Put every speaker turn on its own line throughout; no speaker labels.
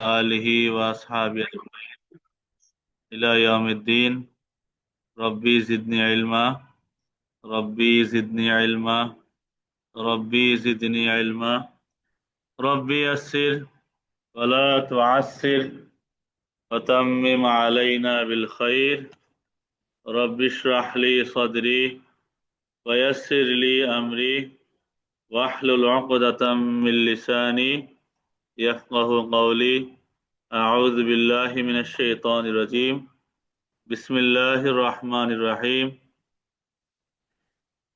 آله وأصحابه أجمعين إلى يوم الدين. ربي زدني علما. ربي زدني علما. ربي زدني علما. ربي يسر ولا تعسر وتمم علينا بالخير. ربي اشرح لي صدري ويسر لي أمري واحلل عقدة من لساني يفقه قولي. أعوذ بالله من الشيطان الرجيم. বিসমিল্লাহির রহমানির রহিম।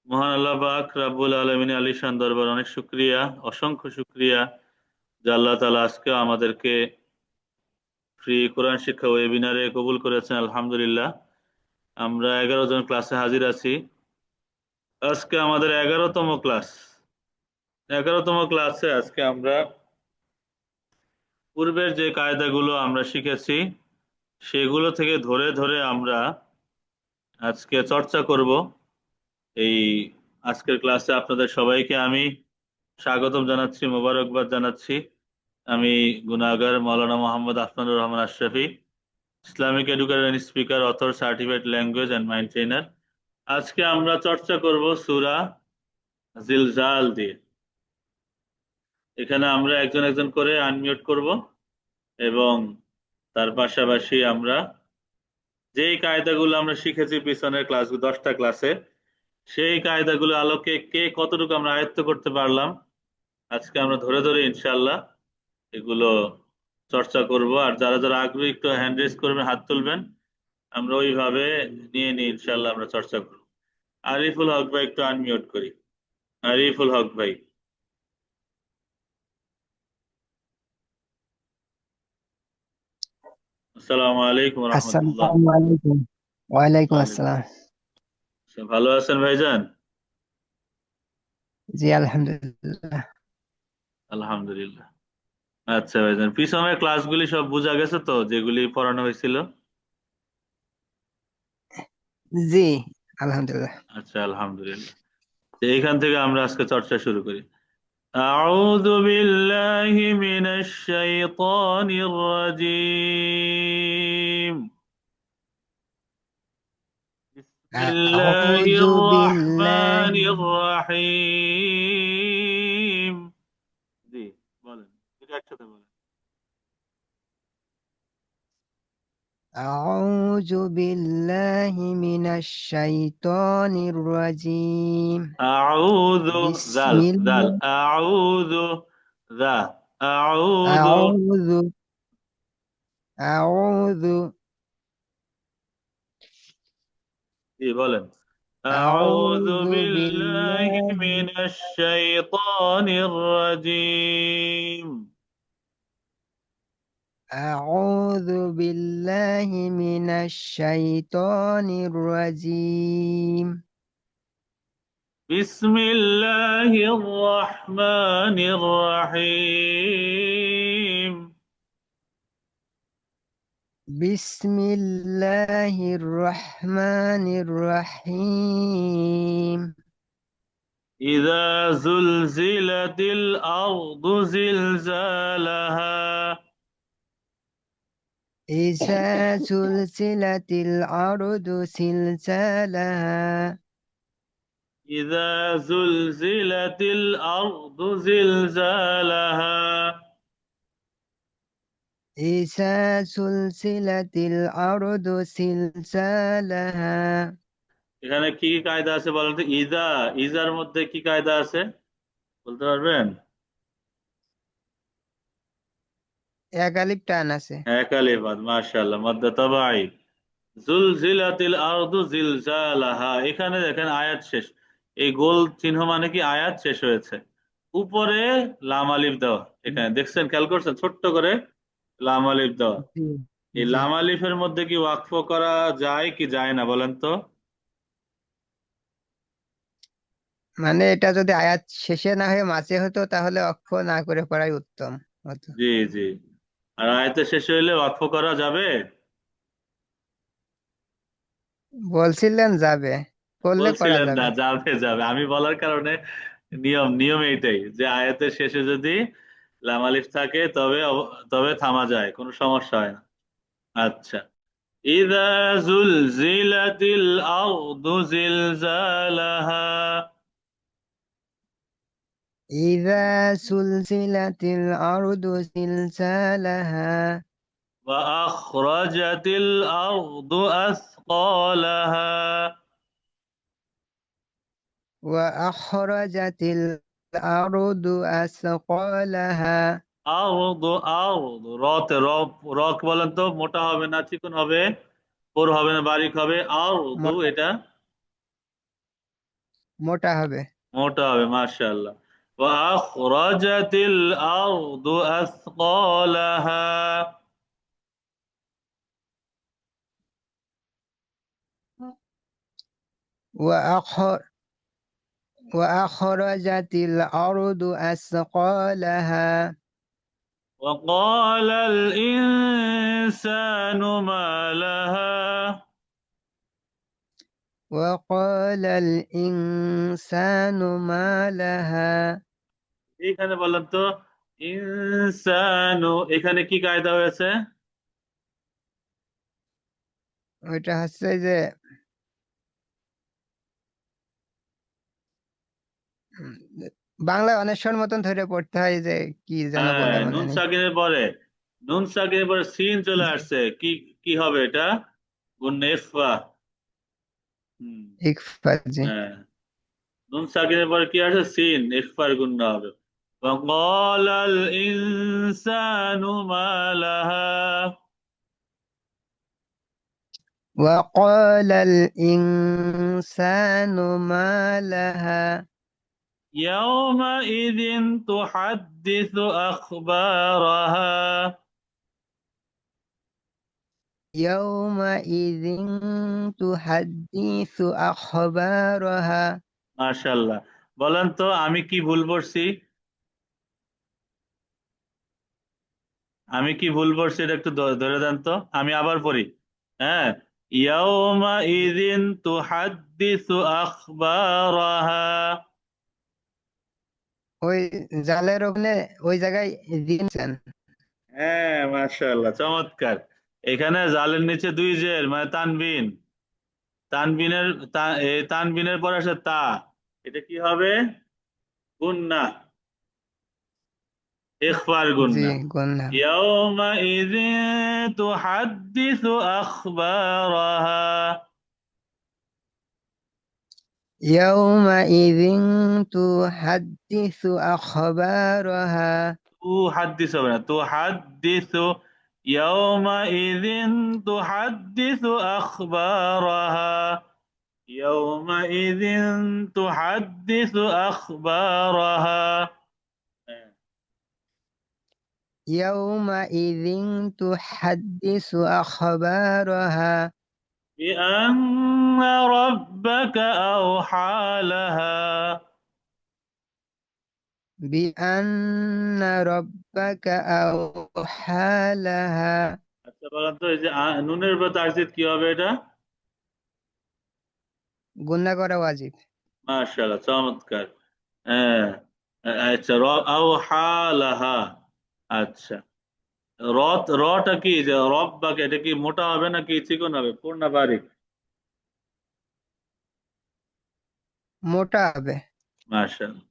মহান আল্লাহ পাক রাব্বুল আলামিনের আলিশান দরবার অনেক শুকরিয়া, অসংখ্য শুকরিয়া যে আল্লাহ তাআলা আজকে আমাদেরকে ফ্রি কোরআন শিক্ষা ওয়েবিনারে কবুল করেছেন। আলহামদুলিল্লাহ, আমরা 11 জন ক্লাসে হাজির আছি। আজকে আমাদের 11তম ক্লাস। 11তম ক্লাসে আজকে আমরা পূর্বের যে কায়দাগুলো আমরা শিখেছি সেগুলো থেকে ধরে ধরে আমরা আজকে চর্চা করব। এই আজকের ক্লাসে আপনাদের সবাইকে আমি স্বাগতম জানাচ্ছি, মোবারকবাদ জানাচ্ছি। আমি গুনাগার মাওলানা Mohammad Afnanur Rahman Ashrafi, Islamic educator and speaker, author, certified language and mind trainer. আজকে আমরা চর্চা করব সূরা জিলজাল দিয়ে। এখানে আমরা একজন একজন করে আনমিউট করব এবং তার পাশাপাশি আমরা যেই কায়দাগুলো আমরা শিখেছি পিছনের ক্লাস 10টা ক্লাসে, সেই কায়দাগুলো আলোকে কে কতটুকু আমরা আয়ত্ত করতে পারলাম আজকে আমরা ধরে ধরে ইনশাআল্লাহ এগুলো চর্চা করব। আর যারা যারা আগ্রহী একটু হ্যান্ড রেজ করবেন, হাত তুলবেন, আমরা ওইভাবে নিয়ে নিয়ে ইনশাআল্লাহ আমরা চর্চা করব। আরিফুল হক ভাই একটু আনমিউট করি। আরিফুল হক ভাই, আসসালামু আলাইকুম রহমতুল্লাহ।
আসসালামু আলাইকুম। ওয়ালাইকুম
ওয়ালাইকুম
আসসালাম।
আসসালাম। ভালো আছেন ভাইজান?
জি আলহামদুলিল্লাহ।
আলহামদুলিল্লাহ। আচ্ছা ভাইজান, পিছনের ক্লাসগুলি সব বোঝা গেছে তো, যেগুলি পড়ানো হয়েছিল?
জি আলহামদুলিল্লাহ।
আচ্ছা, আলহামদুলিল্লাহ। তো এইখান থেকে আমরা আজকে চর্চা শুরু করি। أعوذ بالله من الشيطان الرجيم. بسم الله
আউযু
الرحمن
বিল্লাহি
الرحيم. জি, বলেন, এটা একসাথে বলেন।
আউযু বিল্লাহি মিনাশ শাইতানির রাজিম।
أعوذ. ذال ذال
বিসমিল্লাহ
أعوذ. ذا أعوذ.
আউযু আউযু
জি, বলেন। أعوذ
আউযু
بالله
বিল্লাহি
من الشيطان الرجيم.
أعوذ بالله من الشيطان الرجيم.
بسم الله الرحمن الرحيم.
بسم الله الرحمن الرحيم.
إذا زلزلت الأرض زلزالها.
إذا زلزلت الأرض زلزالها.
إذا زلزلت الأرض زلزالها.
إذا زلزلت الأرض زلزالها.
এখানে কি কি কায়দা আছে বলেন তো? ইজা, ইজার মধ্যে কি কায়দা আছে বলতে পারবেন?
এক আলিফ টান আছে।
এক আলিফ, মাশাআল্লাহ, মদ্দা তাবাই। জুলজিলাতিল আরদু জিলজালাহা, এখানে দেখেন আয়াত শেষ। এই গোল চিহ্ন মানে কি? আয়াত শেষ হয়েছে। উপরে লাম আলিফ দেওয়া, এখানে দেখছেন, খেয়াল করছেন, ছোট্ট করে লাম আলিফ দেওয়া।
জি
এই
জি।
লাম আলিফের মধ্যে কি ওয়াকফ করা যায় কি যায় না বলেন তো?
মানে এটা যদি আয়াত শেষে না হয়ে মাঝে হতো তাহলে অক্ষ না করে পড়াই উত্তম হতো।
জি জি। আর আয়াতের শেষে হইলে ওয়াকফ করা যাবে?
বলছিলেন যাবে, করলে করা
বলছিলেন না,
যাবে।
যাবে যাবে, আমি বলার কারণে নিয়ম নিয়ম এইটাই যে আয়াতের শেষে যদি লাম আলিফ থাকে তবে থামা যায়, কোনো সমস্যা হয় না। আচ্ছা, ইযা জুলজিলাতিল আরদু জিলজালাহা
إذا سلسلت الأرض زلزالها
ওয়া আখরাজাতিল আরদু আসকালাহা।
وأخرجت الأرض أثقالها
আরদু আরদু রতে রক বলেন তো, মোটা হবে না চিকন হবে, পোর হবে না বারিক হবে? আরদু
মোটা
এটা
মোটা হবে।
মোটা হবে, মাশাআল্লাহ। ওয়া আখরাজাতিল আরদু আসকালাহা।
وأخر وأخرجت الأرض أثقالها
وقال الإنسان ما لها.
وقال الإنسان ما لها
এখানে বলেন তো, ইনসানু এখানে কি কায়দা হয়েছে?
ওইটা হচ্ছে যে উম, বাংলা অনেশ্বর মতন ধরে পড়তে হয়, যে কি যেন
হ্যাঁ,
বলে মনে
নুন
নেই।
সাকিনের পরে, সিন চলে আসছে, কি কি হবে এটা? গুন্নে ইখফা। হুম,
ইকফাজি।
হ্যাঁ, নুন সাকিনের পরে কি আসে? সিন, ইখফার গুন্না হবে। وقال الإنسان ما لها.
وقال الإنسان ما لها
يومئذ تحدث أخبارها.
يومئذ تحدث أخبارها
মাশাআল্লাহ। বলেন তো আমি কি ভুল পড়ছি? আমি কি ভুল পড়ছি এটা একটু ধরে দেন তো, আমি আবার পড়ি। হ্যাঁ, ইয়াউমা ইযিন তুহাদ্দিসু আখবারাহা।
ওই জালের ওখানে ওই জায়গায় দিয়েছেন।
হ্যাঁ, মাশাআল্লাহ, চমৎকার। এখানে জালের নিচে দুই জের মানে তানবিন, তানবিনের তানবিনের পর আসে তা, এটা কি হবে? গুন্না, ইখফার
জি,
গুন্না।
গুণা।
يومئذ تحدث أخبارها.
يومئذ تحدث أخبارها
تحدث হবে না, تحدث. يومئذ تحدث أخبارها. يومئذ تحدث أخبارها.
يومئذ تحدث أخبارها
بأن ربك أوحى لها.
بأن ربك أوحى لها
আচ্ছা, বলেন তো এই যে নুনের উপর তাসদিদ কি হবে এটা?
গুণা করা ওয়াজিব।
মাশাআল্লাহ, চমৎকার। হ্যাঁ, আচ্ছা, আও হালাহা। আচ্ছা, রটা কি, যে রব্বাকে, এটা কি মোটা হবে নাকি চিকন হবে, পূর্ণ বারিক?
মোটা হবে।
মাশাআল্লাহ।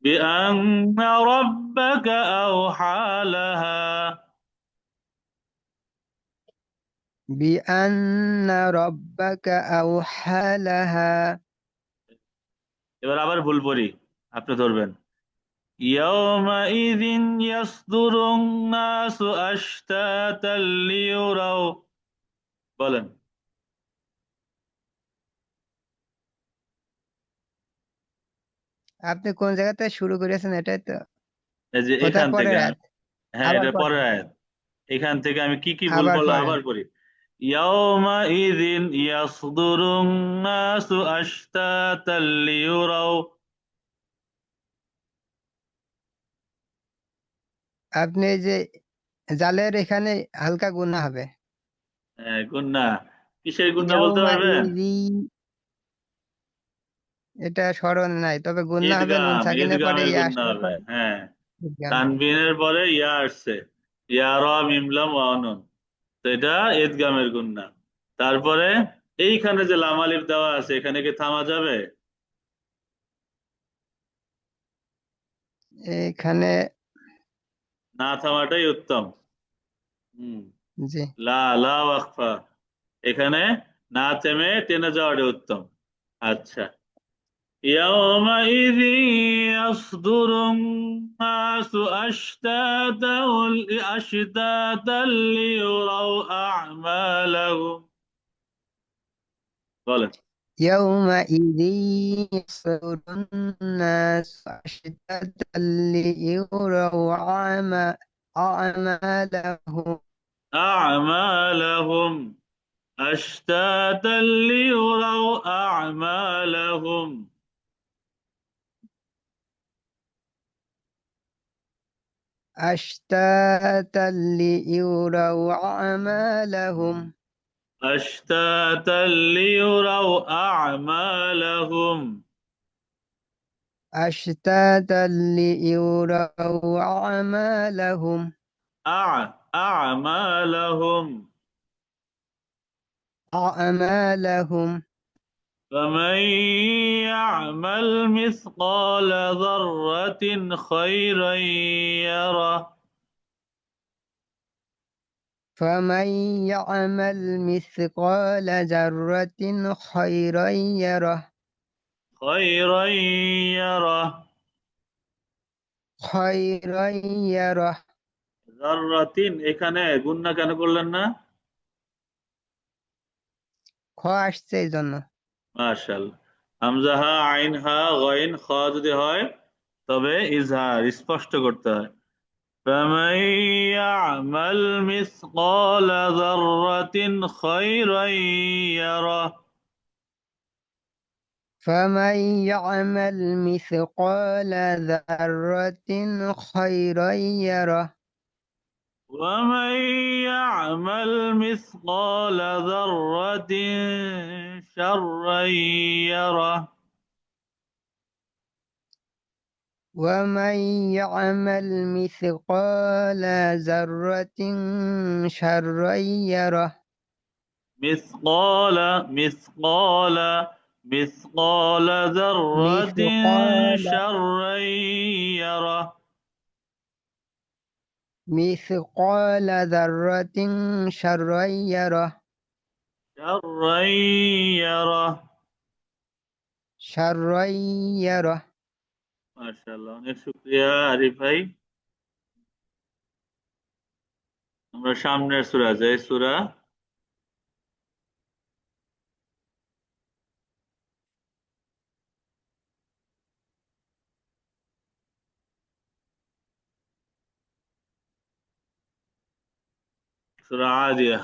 বিআন্না রাব্বাকা আওহা লাহা।
بأن ربك أوحى لها
এবার আবার ভুল পড়ি, আপনি ধরবেন। ইয়াউমাইযিন ইয়াসদুরুন নাসু আশতাতাল লিয়ুরাও। বলেন।
আপনি কোন জায়গাতে শুরু করেছেন এটাই তো?
এই যে
ওটার
এখান
পরের
থেকে,
আয়াত।
হ্যাঁ,
আবার
এটা
পড়েন,
পরের আয়াত। এখান থেকে আমি কি কি ভুল
আবার
বললাম
পড়েন।
আবার পড়ি। ইয়াউমাইযিন ইয়াসদুরুন নাসু আশতাতাল লিয়ুরাও।
আপনি এই যে জালের এখানে হালকা গুণা হবে।
হ্যাঁ, গুন্না, কিসের গুন্না বলতে পারবেন?
ইয়াউমাইযি, এটা স্মরণ নাই, তবে গুণা হবে নুন
ঈদগাম,
সাকিনের পরে
ঈদগামের
ইয়া
গুন্না
আসলে
হবে,
পরে।
হ্যাঁ।
ইদগাম।
তানবিনের পরে ইয়া আসছে, ইয়া র মিম লাম ওয়াও নুন, তো এটা ইদগামের গুন্না। তারপরে এইখানে যে লাম আলিফ দেওয়া আছে, এখানে কি থামা যাবে?
এখানে
না থামাটাই উত্তম। হুম।
জি।
লা লা ওয়াকফা, এখানে না থেমে টেনে যাওয়াটা উত্তম। আচ্ছা। يومئذ يصدر الناس أشتاتا ليروا أعمالهم، বলেন।
يومئذ يصدر الناس أشتاتا ليروا أعمالهم.
أعمالهم أشتاتا ليروا أعمالهم.
أشتاتا ليروا أعمالهم.
أشتاتا ليروا أعمالهم.
أشتاتا ليروا أعمالهم.
أعمالهم.
أعمالهم.
فمن يعمل مثقال ذرة خيرا يره.
فمن يعمل مثقال ذرة خيرا يره.
خيرا يره.
خيرا يره.
যাররাতিন, এখানে গুণনা কেন করলেন না?
খ আসছে এই জন্য।
মাশাআল্লাহ। হামজা হা আইন হা গইন খ যদি হয় তবে ইজহার স্পষ্ট করতে হয়। فمن يعمل مثقال ذرة خيرا يره.
فمن يعمل مثقال ذرة خيرا يره.
ومن يعمل مثقال ذرة شرا يره.
ومن يعمل مثقال ذرة شرا يره.
مثقال مثقال مثقال ذرة
مثقال
شرا يره.
مثقال ذرة شرا يره.
شرا يره.
شرا يره.
মাশাআল্লাহ, অনেক শুকরিয়া আরিফ ভাই। আমরা সামনের সূরা যাই, সূরা সূরা আদিয়া।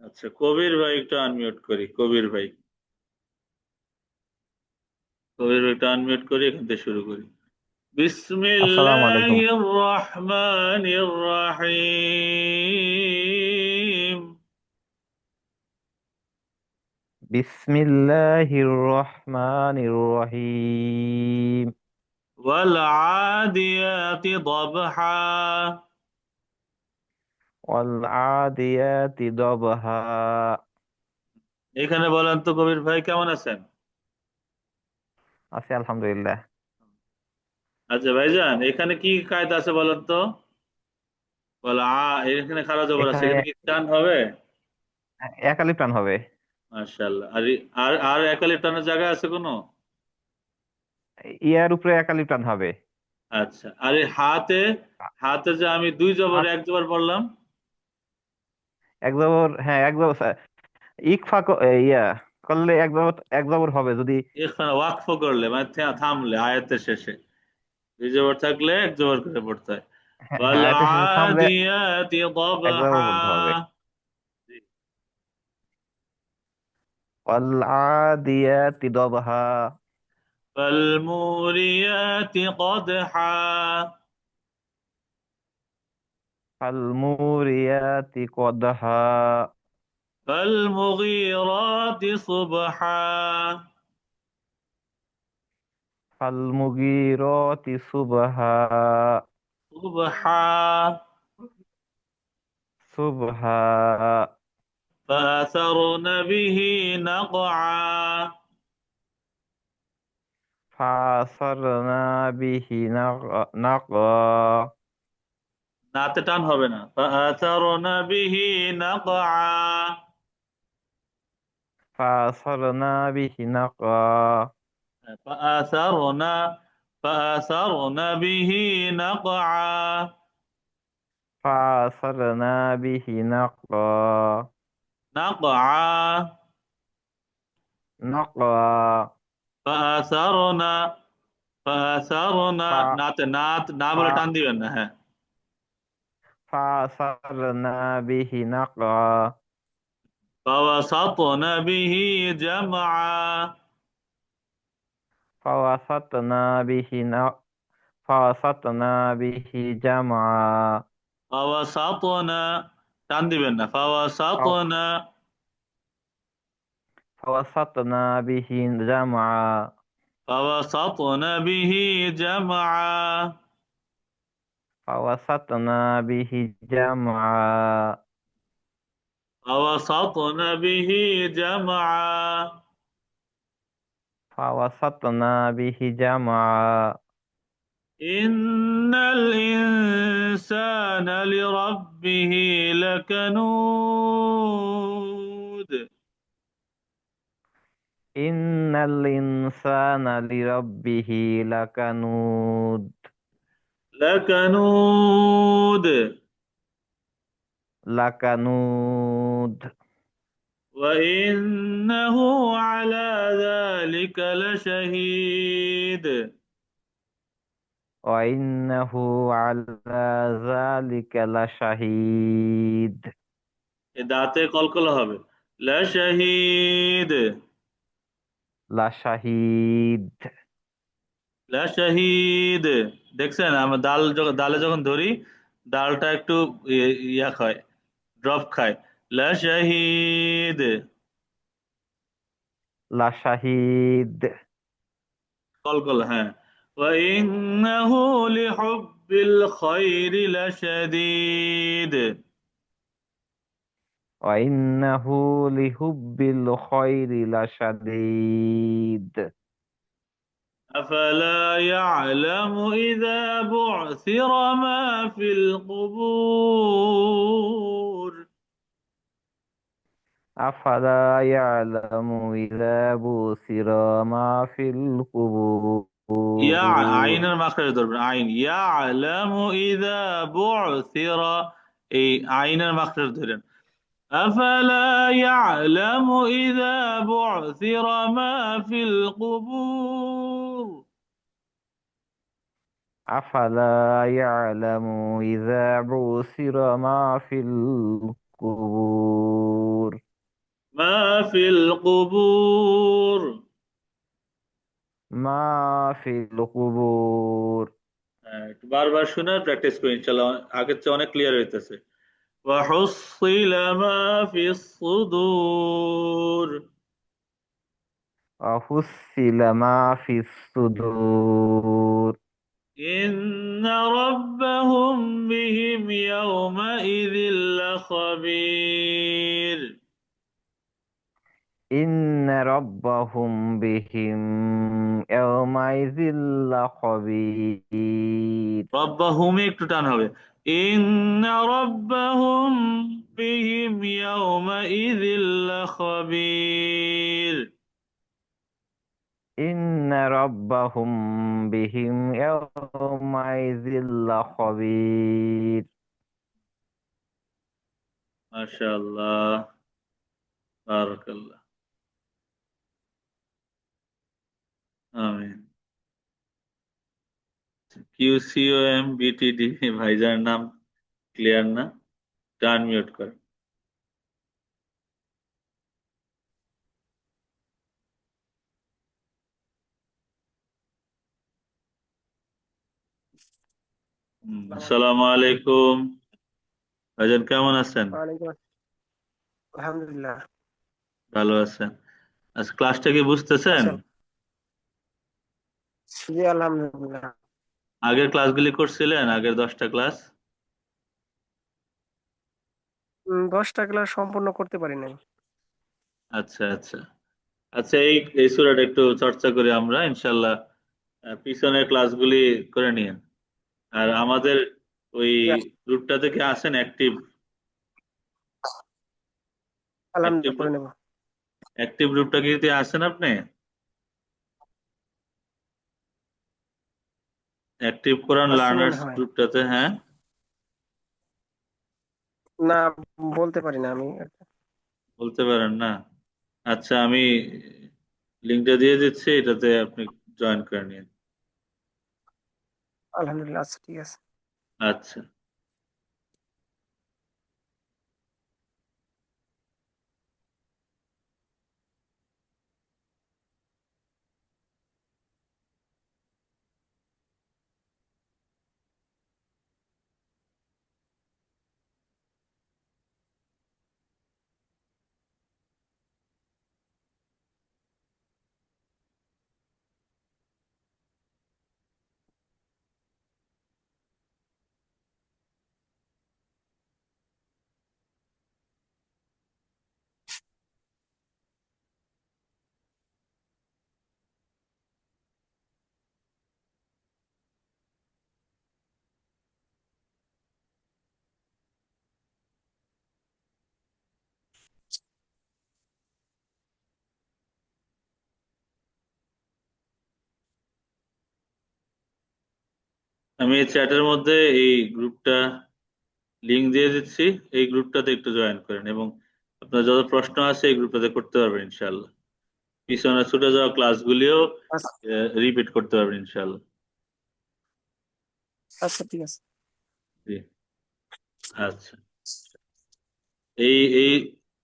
আচ্ছা, কবির ভাই একটু আনমিউট করি, কবির ভাই, কবির ভাই একটু আনমিউট করি, এখান থেকে শুরু করি।
আসসালামু আলাইকুম।
বিসমিল্লাহির রহমানির রহিম।
বিসমিল্লাহির রহমানির রহিম।
ওয়াল আদিয়াতি দবহা।
ওয়াল আদিয়াতি দবহা।
এখানে বলেন তো কবির ভাই কেমন আছেন?
আছি আলহামদুলিল্লাহ।
আচ্ছা ভাইজান, এখানে কি কায়দা আছে বলেন তো? বল এখানে খারা জবর আছে,
এখানে
এখানে কি টান হবে?
একালি প্রাণ হবে।
মাশাআল্লাহ। আর আর আর একালি টানের জায়গা আছে কোনো?
ইয়ার উপরে একালি প্রাণ হবে।
আচ্ছা, আর এই হাতে, হাতে যে আমি দুই জবর
হাত
এক জবর বললাম,
এক জবর, হ্যাঁ এক জবর ইকফা ইয়া করলে এক জবর হবে যদি।
এখানে ওয়াকফ করলে মানে থামলে আয়াতের শেষে দুই জবর থাকলে এক জবর করে পড়তে হয়।
হ্যাঁ
ওয়াল
হ্যাঁ, আয়াতের শেষে থামলে
আদিয়াতি
এক জবর
দবহা।
বলতে হবে। ওয়াল আদিয়াতি দবহা।
فالموريات قدحا.
ফাল মুরিয়াতি কদহা।
فالمغيرات صبحا.
ফালমুগিরাতি সুবহা।
সুবহা।
সুবহা।
فأثرن به نقعا।
ফাসারনা বিহি নাকআ।
নাতে টান হবে না। فأثرن به نقعا।
ফাসারনা বিহি নাকআ।
فأثرن فأثرن به نقعا।
ফাসারনা বিহি নাকআ।
نقعا।
নাকআ।
فأثرن فأثرن
ফা
নাতে না
ফা
বলে টান দিবেন না, হ্যাঁ।
ফাসারনা বিহি নাকআ।
فوسطن به جمعا।
ফাওয়াসাতনা বিহি না ফাওয়াসাতনা বিহি জামআ।
فوسطن টান দিবেন না। فوسطن
ফাওয়াসাতনা বিহি জামআ।
فوسطن به جمعا।
ফাওয়াসাতনা বিহি জামআ।
فوسطن به جمعا।
ফাওয়াসাতনা বিহি জামআ।
إن الإنسان لربه لكنود
ইন্নাল ইনসানা লিরাব্বিহি লাকানুদ।
لكنود
লাকানুদ।
وإنه على ذلك لشهيد।
ওয়া ইন্নাহু আলা যালিকা লাশাহীদ।
এ দাঁতে কলকলা হবে। লাশাহিদ।
লাশাহীদ।
লাশাহিদ। দেখছেন, আমরা দালে যখন ধরি, দালটা একটু ইয়া খায়, ড্রপ খায়। লাশাহিদ।
লাশাহীদ।
কলকলা, হ্যাঁ। وإنه لحب الخير لشديد।
ওয়া ইন্নাহু লিহুব্বিল খায়রি লাশাদীদ।
أفلا يعلم إذا بعثر ما في القبور।
আফালা ইয়ালামু ইযা বুসিরা মা ফিল
ইয়া
কুবুর।
আইনের মাখরাজ ধরবেন, আইন। ইয়ালামু ইযা বু'সিরা, এই আইনের মাখরাজ ধরেন। আফালা ইয়ালামু ইযা বু'সিরা মা ফিল কুবুর।
আফালা ইয়ালামু ইযা বুসিরা মা ফিল কুবুর।
মা ফিল কুবুর।
মা ফিল কুবুর।
একটু বারবার শুনে প্র্যাকটিস করি, ইনশাআল্লাহ আগের চেয়ে অনেক ক্লিয়ার হইতেছে। وحصل ما في الصدور।
وحصل ما في الصدور.
إن ربهم بهم يومئذ لخبير.
إن ربهم بهم يومئذ لخبير.
ربهم একটু টান হবে। إن ربهم بهم يومئذ لخبير.
إن ربهم بهم يومئذ لخبير.
ما شاء الله. بارك الله. আমিন। QCOM BTD ভাইজার নাম ক্লিয়ার না? টার্ন মিউট করে। আসসালামু আলাইকুম ভাইজান, কেমন আছেন?
ওয়ালাইকুম আসসালাম। আলহামদুলিল্লাহ।
ভালো আছেন? আজ ক্লাসটা কি বুঝতেছেন?
আচ্ছা,
জি আলহামদুলিল্লাহ।
আগের ক্লাসগুলি করছিলেন, আগের 10টা ক্লাস?
10টা ক্লাস সম্পূর্ণ করতে পারি নাই।
আচ্ছা আচ্ছা আচ্ছা, এই সূরাটা একটু চর্চা করি আমরা ইনশাল্লাহ। পিছনের ক্লাসগুলি করে নিয়েন। আর আমাদের ওই
জি,
গ্রুপটা থেকে আসেন অ্যাক্টিভ অ্যাক্টিভ
আলহামদুলিল্লাহ করে নেব।
অ্যাক্টিভ গ্রুপটা কি আসেন আপনি? অ্যাক্টিভ কোরআন
আসছি মনে
লার্নার্স
হয়।
গ্রুপটাতে, হ্যাঁ?
না, বলতে পারি না আমি।
বলতে পারেন না? আচ্ছা, আমি লিঙ্কটা দিয়ে দিচ্ছি, এটাতে আপনি জয়েন করে নিন।
আলহামদুলিল্লাহ, আচ্ছা ঠিক আছে।
আচ্ছা, আমি এই চ্যাটের মধ্যে এই গ্রুপটা লিংক দিয়ে দিচ্ছি। এই গ্রুপটাতে একটু জয়েন করেন এবং আপনার যত প্রশ্ন আছে এই গ্রুপটাতে করতে পারবেন ইনশাল্লাহ। পিছনে ছুটে যাওয়া ক্লাসগুলিও
আচ্ছা
রিপিট করতে পারবেন ইনশাল্লাহ।
আচ্ছা ঠিক আছে।
জি, আচ্ছা। এই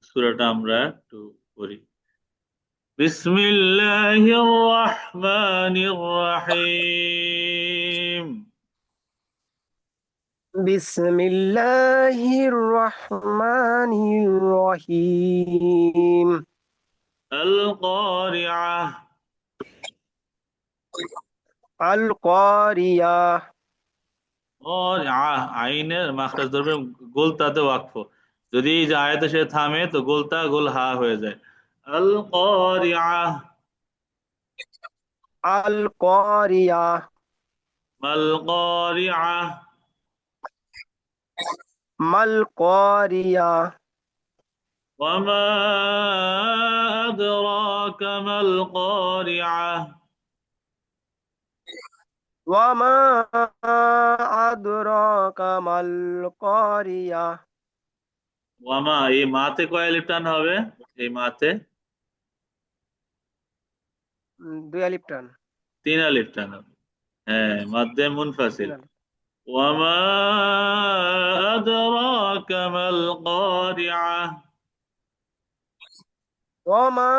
সূরাটা আমরা একটু পড়ি। বিসমিল্লাহির রহমানির রহিম।
বিসমিল্লাহির রহমানির রহিম।
আল কারিআহ।
আল কারিয়াহ।
আইনের মাখরাজ ধরবে, গোলতাতে ওয়াকফ। যদি এই যে আয়াতে সে থামে তো গোলতা গোল হা হয়ে যায়। আল কারিআহ।
আল কারিয়াহ।
মাল কারিআহ।
মাল কারিয়াহ।
ওয়ামা আদরাকা মাল কারিআহ।
ওয়ামা আদরাকা মাল কারিয়াহ।
ওয়ামা, এই মাতে কয় আলিফ টান হবে? এই মাতে
2 আলিফ টান।
3 আলিফ টান হবে। হ্যাঁ, মাদ্দে মুনফাসিল।
3 আলিফ।
ওয়ামা আদরাকা মাল কারিআহ।
ওয়ামা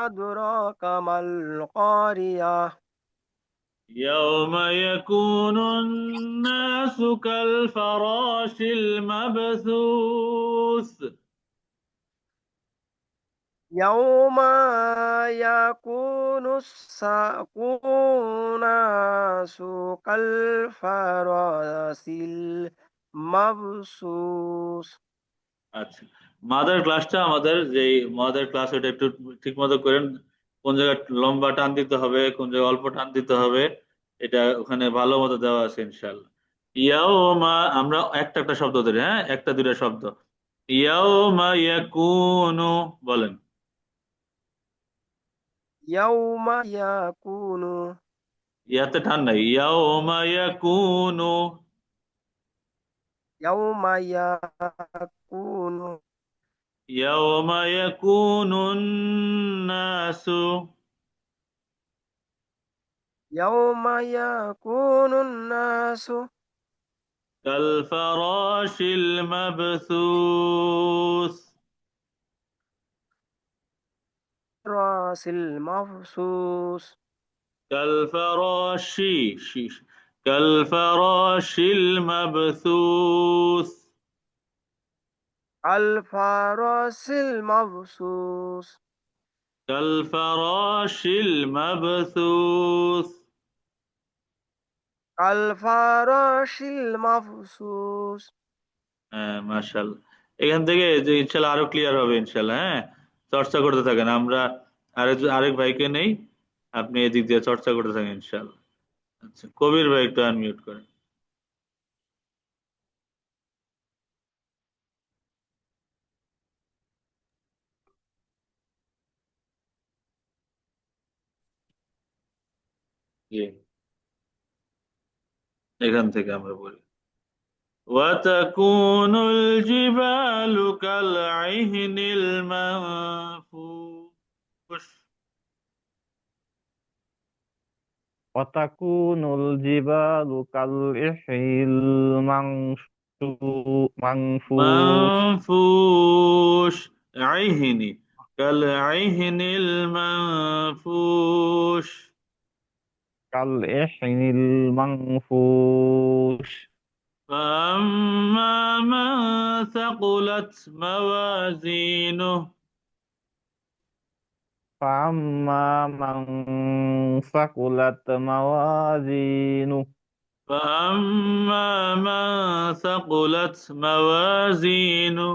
আদরাকা মাল কারিয়াহ।
يوم يكون الناس كالفراش المبثوث.
يوم يكون الناس كالفراش المبثوث.
আচ্ছা, মাদার ক্লাসটা আমাদের যে মাদার ক্লাস, ওটা একটু ঠিক মতো করেন। কোন জায়গায় লম্বা টান দিতে হবে, কোন জায়গায় অল্প টান দিতে হবে, এটা ওখানে ভালো মতো দেওয়া আছে ইনশাল্লাহ। ইয়াউমা, আমরা একটা একটা শব্দ ধরি, হ্যাঁ, একটা দুইটা শব্দ। ইয়াউমা ইয়াকুনু, বলেন।
يوم يكون.
ইয়াতে টান নাই। ইয়াউমা ইয়াকুনু।
يوم يكون.
يوم يكون الناس
يوم يكون الناس
كالفراش المبثوث.
كالفراش المبثوث.
كالفراش كالفراش المبثوث.
الفراش المبثوث.
কালফারাশিল মাবসুস।
আল ফারাশিল মাফসুস।
হ্যাঁ, মাশাআল্লাহ। এখান থেকে যে ইনশাল্লাহ আরো ক্লিয়ার হবে ইনশাল্লাহ। হ্যাঁ, চর্চা করতে থাকেন। আমরা আরেক ভাইকে নেই, আপনি এদিক দিয়ে চর্চা করতে থাকেন ইনশাল্লাহ। আচ্ছা, কবির ভাই একটু আনমিউট করেন। জি, এখান থেকে আমরা বলি وتكون الجبال كالعهن المنفوش।
ওয়াতাকুনুল জিবালু কাল ইহিল মানফুস
منفوش، عهني، كالعهن المنفوش.
কাল ইহিল মানফুস
فأما من ثقلت موازينه
ফাম্মা মান সাকুলাত মাওয়াজিনু
فأما من ثقلت موازينه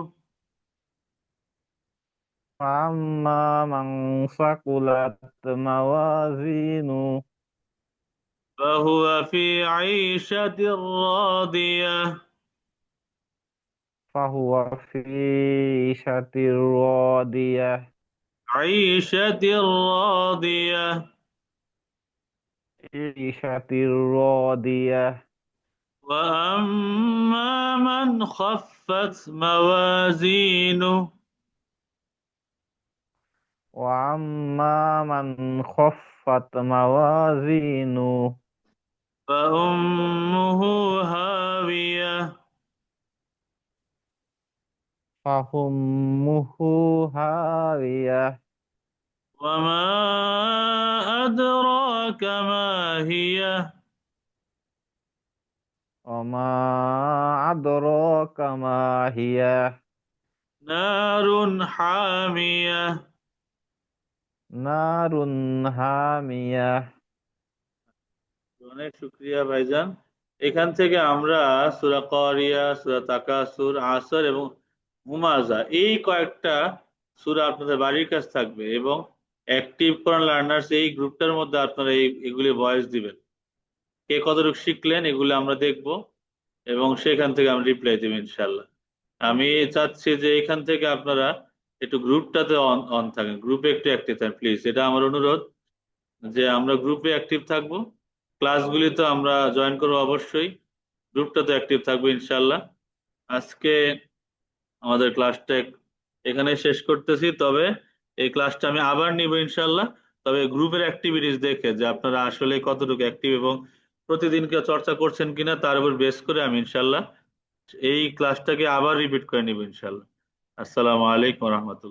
ফাম্মা মান সাকুলাত মাওয়াজিনু
فهو في عيشة راضية
ফাহুয়া ফি ঈশাতির রাদিয়াহ
عيشة راضية
ঈশাতির রাদিয়াহ
وأما من خفت موازينه
وأما من خفت موازينه
فأمه هاوية
فأمه هاوية
وما أدراك ما هي
وما أدراك ما هي
نار حامية।
نار حامية
অনেক শুক্রিয়া ভাইজান। এখান থেকে আমরা সূরা কারিয়া, সূরা তাকাসুর, আসর এবং হুমাজা এই কয়েকটা সূরা আপনাদের বাড়ির কাছে থাকবে এবং অ্যাক্টিভ কোরআন লার্নার্স এই গ্রুপটার মধ্যে আপনারা এগুলি ভয়েস দিবেন। কে কতটুকু শিখলেন এগুলো আমরা দেখব এবং সেখান থেকে আমরা রিপ্লাই দেব ইনশাল্লাহ। আমি চাচ্ছি যে এখান থেকে আপনারা একটু গ্রুপটাতে অন অন থাকেন, গ্রুপে একটু অ্যাক্টিভ থাকেন প্লিজ, এটা আমার অনুরোধ যে আমরা গ্রুপে অ্যাক্টিভ থাকবো। ক্লাসগুলি তো আমরা জয়েন করবো অবশ্যই, গ্রুপটাতে অ্যাক্টিভ থাকবো ইনশাল্লাহ। আজকে আমাদের ক্লাসটা এখানে শেষ করতেছি, তবে এই ক্লাসটা আমি আবার নিব ইনশাল্লাহ। তবে গ্রুপের অ্যাক্টিভিটিস দেখে যে আপনারা আসলে কতটুকু অ্যাক্টিভ এবং প্রতিদিন কেউ চর্চা করছেন কিনা তার উপর বেস করে আমি ইনশাল্লাহ এই ক্লাসটাকে আবার রিপিট করে নিব ইনশাল্লাহ। আসসালামু আলাইকুম রহমতুল্লাহ।